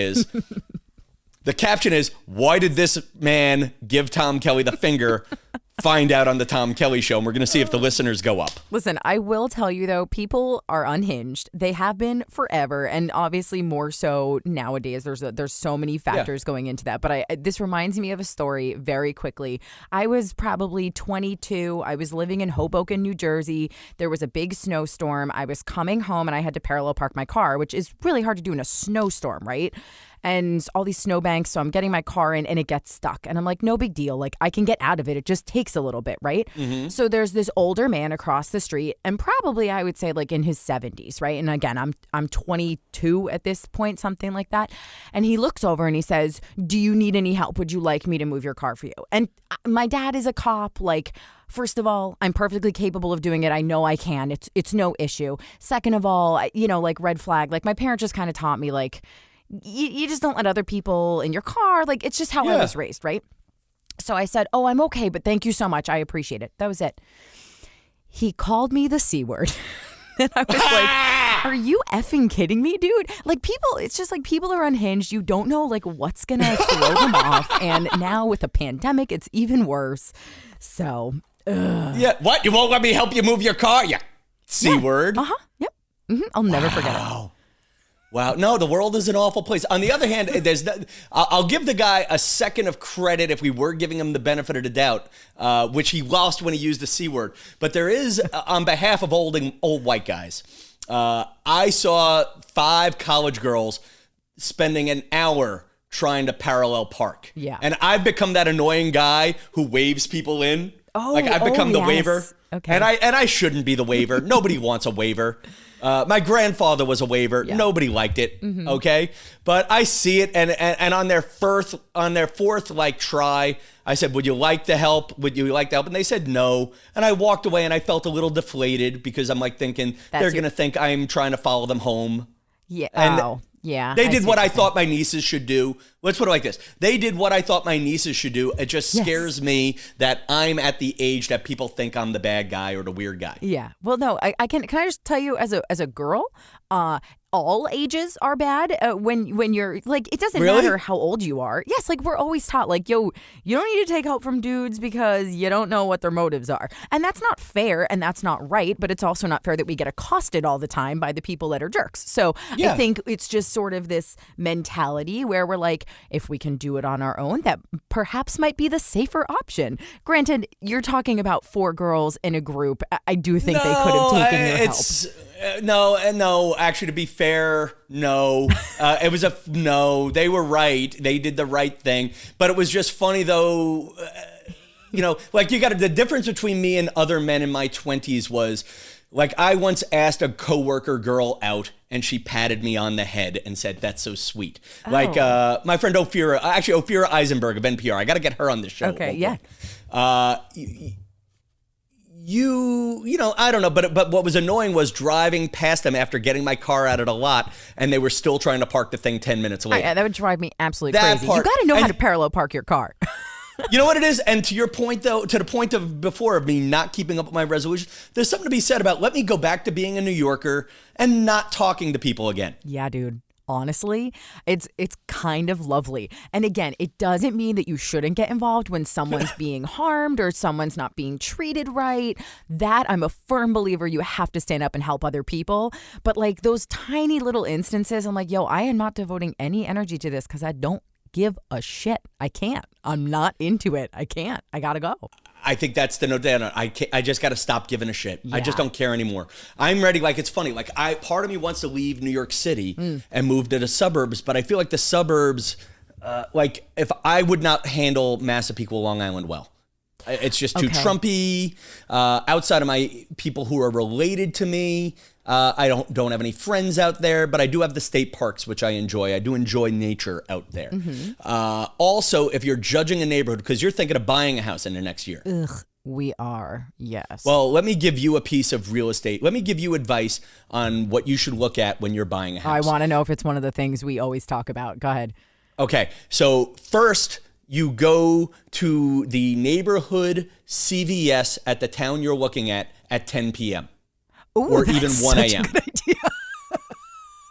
S1: is, why did this man give Tom Kelly the finger? Find out on the Tom Kelly Show, and we're going to see if the listeners go up.
S2: Listen, I will tell you, though, people are unhinged. They have been forever, and obviously more so nowadays. There's so many factors going into that. But this reminds me of a story very quickly. I was probably 22. I was living in Hoboken, New Jersey. There was a big snowstorm. I was coming home, and I had to parallel park my car, which is really hard to do in a snowstorm, right? And all these snowbanks, so I'm getting my car in and it gets stuck. And I'm like, no big deal. Like, I can get out of it. It just takes a little bit, right? Mm-hmm. So there's this older man across the street, and probably I would say like in his 70s, right? And again, I'm 22 at this point, something like that. And he looks over and he says, do you need any help? Would you like me to move your car for you? And my dad is a cop. Like, first of all, I'm perfectly capable of doing it. I know I can. It's no issue. Second of all, like red flag. Like, my parents just kind of taught me, like, you just don't let other people in your car. Like, it's just how I was raised, right? So I said, oh, I'm okay, but thank you so much. I appreciate it. That was it. He called me the C word. And I was like, are you effing kidding me, dude? Like, people, it's just like people are unhinged. You don't know, like, what's going to throw them off. And now with a pandemic, it's even worse. So,
S1: Yeah. What? You won't let me help you move your car? Yeah. C word.
S2: Uh-huh. Yep. I'll never forget it.
S1: Wow. No, the world is an awful place. On the other hand, I'll give the guy a second of credit if we were giving him the benefit of the doubt, which he lost when he used the C word. But there is, on behalf of old white guys, I saw 5 college girls spending an hour trying to parallel park.
S2: Yeah.
S1: And I've become that annoying guy who waves people in. Like I've become the waiver.
S2: Okay.
S1: And I shouldn't be the waiver. Nobody wants a waiver. My grandfather was a waiver. Yeah. Nobody liked it. Okay. But I see it. And on their fourth like try, I said, would you like the help? Would you like the help? And they said no. And I walked away and I felt a little deflated because I'm like thinking they're going to think I'm trying to follow them home.
S2: Yeah.
S1: And
S2: yeah.
S1: They did what I thought my nieces should do. Let's put it like this. They did what I thought my nieces should do. It just scares me that I'm at the age that people think I'm the bad guy or the weird guy.
S2: Yeah. Well, no, can I just tell you as a girl, all ages are bad when you're like, it doesn't matter how old you are. Yes, like we're always taught like, yo, you don't need to take help from dudes because you don't know what their motives are. And that's not fair and that's not right, but it's also not fair that we get accosted all the time by the people that are jerks. So I think it's just sort of this mentality where we're like, if we can do it on our own, that perhaps might be the safer option. Granted, you're talking about 4 girls in a group. I do think they could have taken your help.
S1: No. Actually, to be fair, no. It was no. They were right. They did the right thing. But it was just funny, though. Like the difference between me and other men in my 20s was, like, I once asked a coworker girl out, and she patted me on the head and said, "That's so sweet." Oh. Like my friend Ophira Eisenberg of NPR. I got to get her on this show.
S2: Okay, yeah.
S1: I don't know, but what was annoying was driving past them after getting my car out of the lot, and they were still trying to park the thing 10 minutes late.
S2: That would drive me absolutely crazy. You got to know how to parallel park your car.
S1: You know what it is? And to your point, though, to the point of before of me not keeping up with my resolution, there's something to be said about let me go back to being a New Yorker and not talking to people again.
S2: Yeah, dude. Honestly, it's kind of lovely. And again, it doesn't mean that you shouldn't get involved when someone's being harmed or someone's not being treated right. That I'm a firm believer you have to stand up and help other people. But like those tiny little instances, I'm like, yo, I am not devoting any energy to this because I don't give a shit. I can't. I'm not into it. I can't. I gotta go.
S1: I think that's the no doubt. I just got to stop giving a shit. Yeah. I just don't care anymore. I'm ready. Like, it's funny. Like, part of me wants to leave New York City and move to the suburbs, but I feel like the suburbs, like, if I would not handle Massapequa, Long Island well. It's just too Trumpy. Outside of my people who are related to me, I don't have any friends out there, but I do have the state parks, which I enjoy. I do enjoy nature out there. Also, if you're judging a neighborhood, because you're thinking of buying a house in the next year.
S2: Ugh, we are, yes.
S1: Well, let me give you a piece of real estate. Let me give you advice on what you should look at when you're buying a house.
S2: I want to know if it's one of the things we always talk about. Go ahead.
S1: Okay, so first, you go to the neighborhood CVS at the town you're looking at 10 p.m.
S2: Ooh,
S1: or even 1 a.m.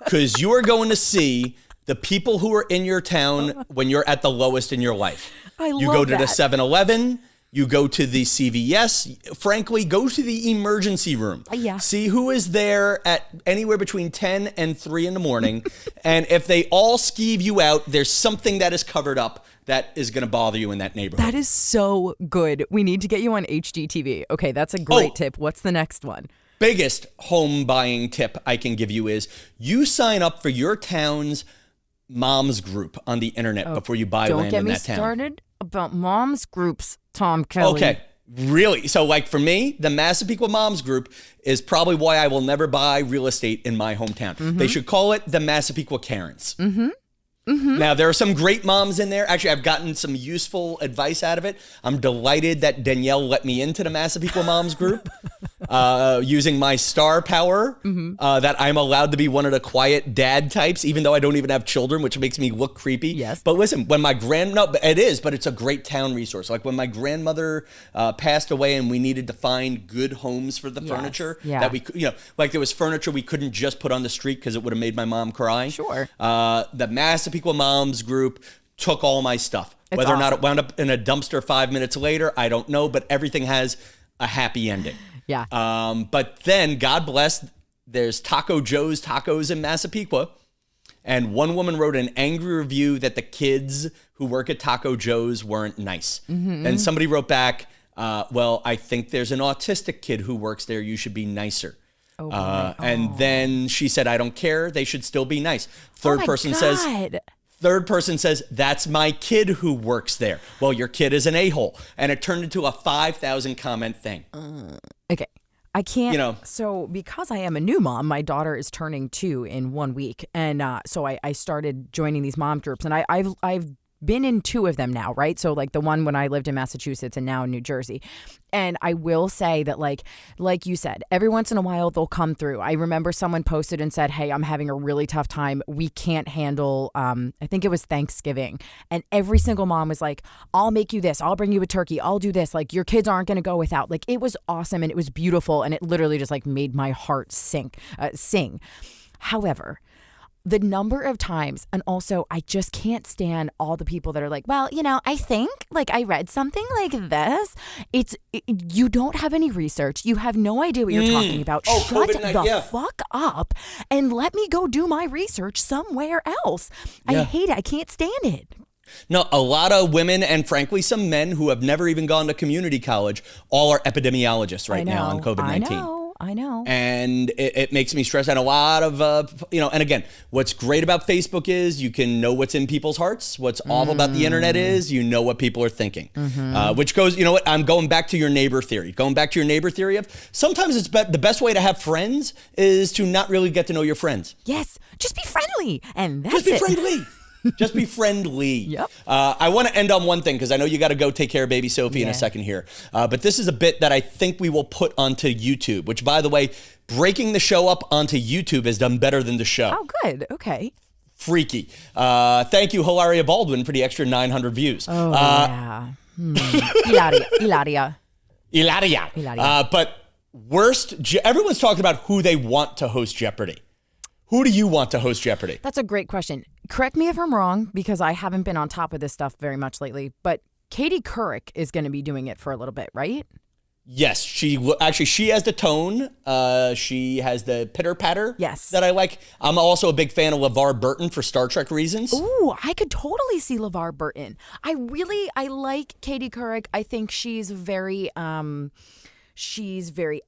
S1: Because you are going to see the people who are in your town when you're at the lowest in your life. You go to the 7-Eleven, you go to the CVS, frankly, go to the emergency room.
S2: Yeah.
S1: See who is there at anywhere between 10 and 3 in the morning. And if they all skeeve you out, there's something that is covered up that is going to bother you in that neighborhood.
S2: That is so good. We need to get you on HGTV. Okay, that's a great tip. What's the next one?
S1: Biggest home buying tip I can give you is you sign up for your town's moms group on the internet before you buy land in that town. Don't get me
S2: started about moms groups, Tom Kelly.
S1: Okay, really? So like for me, the Massapequa Moms Group is probably why I will never buy real estate in my hometown. They should call it the Massapequa Karens. Now, there are some great moms in there. Actually, I've gotten some useful advice out of it. I'm delighted that Danielle let me into the Massapequa Moms Group. using my star power, that I'm allowed to be one of the quiet dad types, even though I don't even have children, which makes me look creepy.
S2: Yes.
S1: But listen, when my it is, but it's a great town resource. Like when my grandmother passed away and we needed to find good homes for the furniture, that we could, like there was furniture we couldn't just put on the street because it would have made my mom cry.
S2: Sure.
S1: The Massapequa Moms group took all my stuff.
S2: It's
S1: Whether or not
S2: awesome.
S1: it wound up in a dumpster 5 minutes later, I don't know, but everything has a happy ending.
S2: Yeah.
S1: But then, God bless, there's Taco Joe's Tacos in Massapequa, and one woman wrote an angry review that the kids who work at Taco Joe's weren't nice. And somebody wrote back, well, I think there's an autistic kid who works there. You should be nicer. And then she said, I don't care. They should still be nice. Third person says, that's my kid who works there. Well, your kid is an a-hole. And it turned into a 5,000 comment thing.
S2: Okay. I can't, so because I am a new mom, my daughter is turning 2 in 1 week. And so I started joining these mom groups, and I've been in 2 of them now, right? So like the one when I lived in Massachusetts and now in New Jersey. And I will say that like you said, every once in a while they'll come through. I remember someone posted and said, hey, I'm having a really tough time. We can't handle, I think it was Thanksgiving. And every single mom was like, I'll make you this. I'll bring you a turkey. I'll do this. Like your kids aren't going to go without. Like it was awesome and it was beautiful. And it literally just like made my heart sing. However, the number of times, and also I just can't stand all the people that are like, well, I think like I read something like this. You don't have any research. You have no idea what you're talking about. Shut the fuck up and let me go do my research somewhere else. I hate it. I can't stand it.
S1: No, a lot of women and frankly some men who have never even gone to community college all are epidemiologists right now on COVID-19.
S2: I know.
S1: And it makes me stressed. And a lot of, and again, what's great about Facebook is you can know what's in people's hearts. What's awful about the internet is you know what people are thinking. Which goes, I'm going back to your neighbor theory. Of sometimes it's the best way to have friends is to not really get to know your friends.
S2: Yes. Just be friendly. And that's
S1: Just be friendly. Just be friendly.
S2: Yep.
S1: I want to end on one thing because I know you got to go take care of baby Sophie in a second here. But this is a bit that I think we will put onto YouTube, which, by the way, breaking the show up onto YouTube has done better than the show.
S2: Oh, good. Okay.
S1: Freaky. Thank you, Hilaria Baldwin, for the extra 900 views.
S2: Oh, yeah. Hilaria.
S1: But everyone's talking about who they want to host Jeopardy. Who do you want to host Jeopardy?
S2: That's a great question. Correct me if I'm wrong, because I haven't been on top of this stuff very much lately, but Katie Couric is going to be doing it for a little bit, right?
S1: Yes, she has the tone. She has the pitter patter.
S2: Yes,
S1: that I like. I'm also a big fan of LeVar Burton for Star Trek reasons.
S2: Ooh, I could totally see LeVar Burton. I like Katie Couric. I think she's very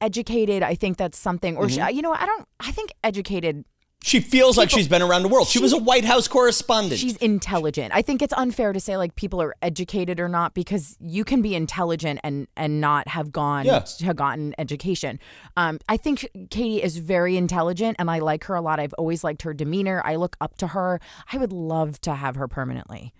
S2: educated. I think that's something. Or I think educated.
S1: She feels like she's been around the world. She was a White House correspondent.
S2: She's intelligent. I think it's unfair to say like people are educated or not, because you can be intelligent and not have gotten education. I think Katie is very intelligent and I like her a lot. I've always liked her demeanor. I look up to her. I would love to have her permanently.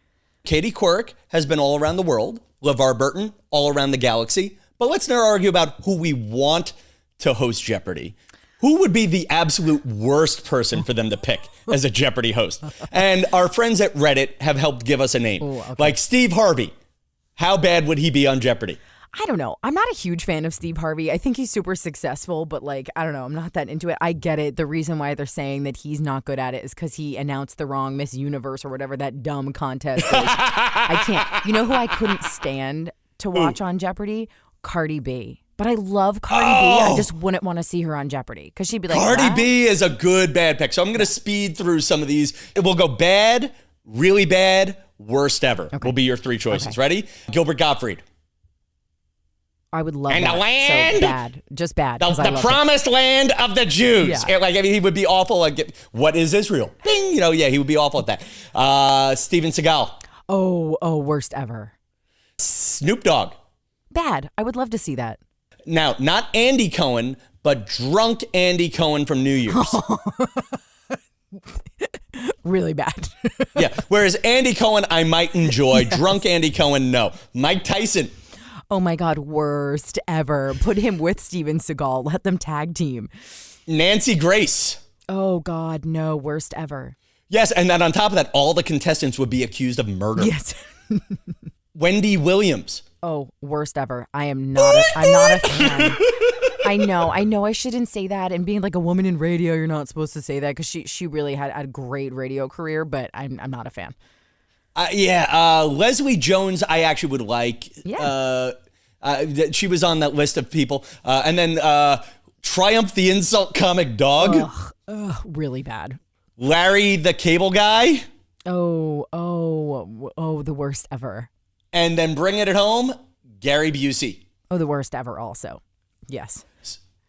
S1: Katie Couric has been all around the world. LeVar Burton, all around the galaxy. But let's now argue about who we want to host Jeopardy. Who would be the absolute worst person for them to pick as a Jeopardy host? And our friends at Reddit have helped give us a name.
S2: Ooh, okay.
S1: Like Steve Harvey. How bad would he be on Jeopardy?
S2: I don't know. I'm not a huge fan of Steve Harvey. I think he's super successful, but like, I don't know. I'm not that into it. I get it. The reason why they're saying that he's not good at it is because he announced the wrong Miss Universe or whatever that dumb contest is. I can't. You know who I couldn't stand to watch on Jeopardy? Cardi B. But I love Cardi B. I just wouldn't want to see her on Jeopardy because she'd be like,
S1: Cardi B is a good bad pick. So I'm going to speed through some of these. We'll go bad, really bad, worst ever. Okay. Will be your 3 choices. Okay. Ready? Gilbert Gottfried.
S2: I would love
S1: and
S2: that.
S1: And the land.
S2: So bad. Just bad.
S1: The promised land of the Jews. Yeah. Like, I mean, he would be awful. Like, what is Israel? Ding. He would be awful at that. Steven Seagal.
S2: Oh, worst ever.
S1: Snoop Dogg.
S2: Bad. I would love to see that.
S1: Now, not Andy Cohen, but drunk Andy Cohen from New Year's.
S2: Really bad.
S1: Yeah. Whereas Andy Cohen, I might enjoy. Yes. Drunk Andy Cohen, no. Mike Tyson.
S2: Oh my God, worst ever. Put him with Steven Seagal. Let them tag team.
S1: Nancy Grace.
S2: Oh God, no, worst ever.
S1: Yes, and then on top of that, all the contestants would be accused of murder.
S2: Yes.
S1: Wendy Williams.
S2: Oh, worst ever. I'm not a fan. I know I shouldn't say that, and being like a woman in radio, you're not supposed to say that, because she really had a great radio career, but I'm not a fan.
S1: Leslie Jones, I actually would like.
S2: Yeah.
S1: She was on that list of people. And then Triumph the Insult Comic Dog.
S2: Ugh, really bad.
S1: Larry the Cable Guy.
S2: Oh, the worst ever.
S1: And then bringing it home, Gary Busey.
S2: Oh, the worst ever also. Yes.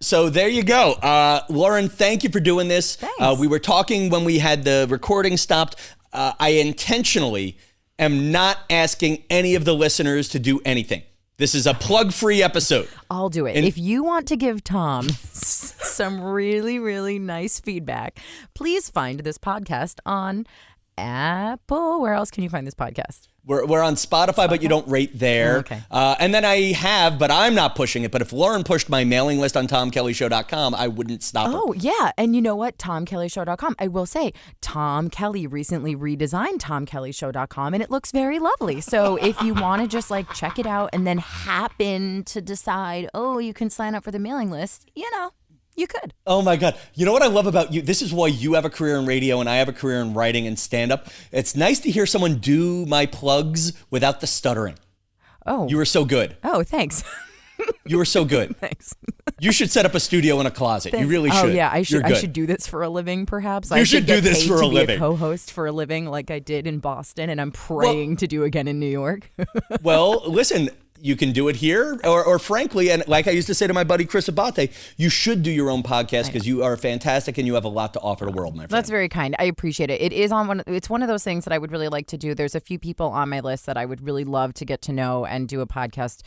S1: So there you go. Loren, thank you for doing this.
S2: Thanks.
S1: We were talking when we had the recording stopped. I intentionally am not asking any of the listeners to do anything. This is a plug-free episode.
S2: I'll do it. If you want to give Tom some really, really nice feedback, please find this podcast on Apple. Where else can you find this podcast?
S1: We're on Spotify, but you don't rate there.
S2: Oh, okay.
S1: And then I have, but I'm not pushing it. But if Loren pushed my mailing list on TomKellyShow.com, I wouldn't stop her.
S2: Oh, yeah. And you know what? TomKellyShow.com. I will say, Tom Kelly recently redesigned TomKellyShow.com, and it looks very lovely. So if you want to just like check it out and then happen to decide, oh, you can sign up for the mailing list, you could.
S1: Oh my God. You know what I love about you? This is why you have a career in radio and I have a career in writing and stand-up. It's nice to hear someone do my plugs without the stuttering.
S2: Oh.
S1: You were so good.
S2: Oh, thanks.
S1: You were so good.
S2: Thanks.
S1: You should set up a studio in a closet. You really should.
S2: Oh, yeah. I
S1: You're good.
S2: should do this for a living, perhaps.
S1: You should do this for a living.
S2: Be a co-host for a living like I did in Boston, and I'm praying to do again in New York.
S1: Well, listen, you can do it here, or frankly, and like I used to say to my buddy Chris Abate, you should do your own podcast because you are fantastic and you have a lot to offer the world, my friend.
S2: That's very kind. I appreciate it. It is it's one of those things that I would really like to do. There's a few people on my list that I would really love to get to know and do a podcast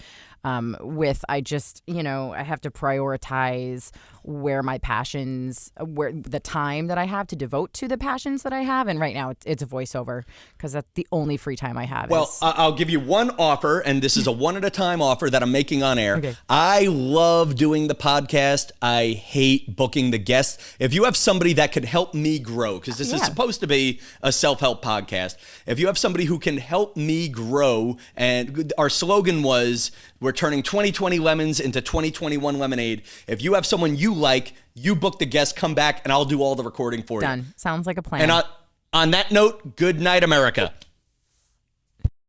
S2: with. I just, I have to prioritize where my passions, where the time that I have to devote to the passions that I have. And right now it's a voiceover because that's the only free time I have.
S1: Well, I'll give you one offer, and this is a one-at-a-time offer that I'm making on air.
S2: Okay.
S1: I love doing the podcast. I hate booking the guests. If you have somebody that could help me grow, because this is supposed to be a self-help podcast, if you have somebody who can help me grow, and our slogan was, we're turning 2020 lemons into 2021 lemonade. If you have someone you like, you book the guest, come back, and I'll do all the recording for you.
S2: Done. Sounds like a plan.
S1: And on that note, good night, America.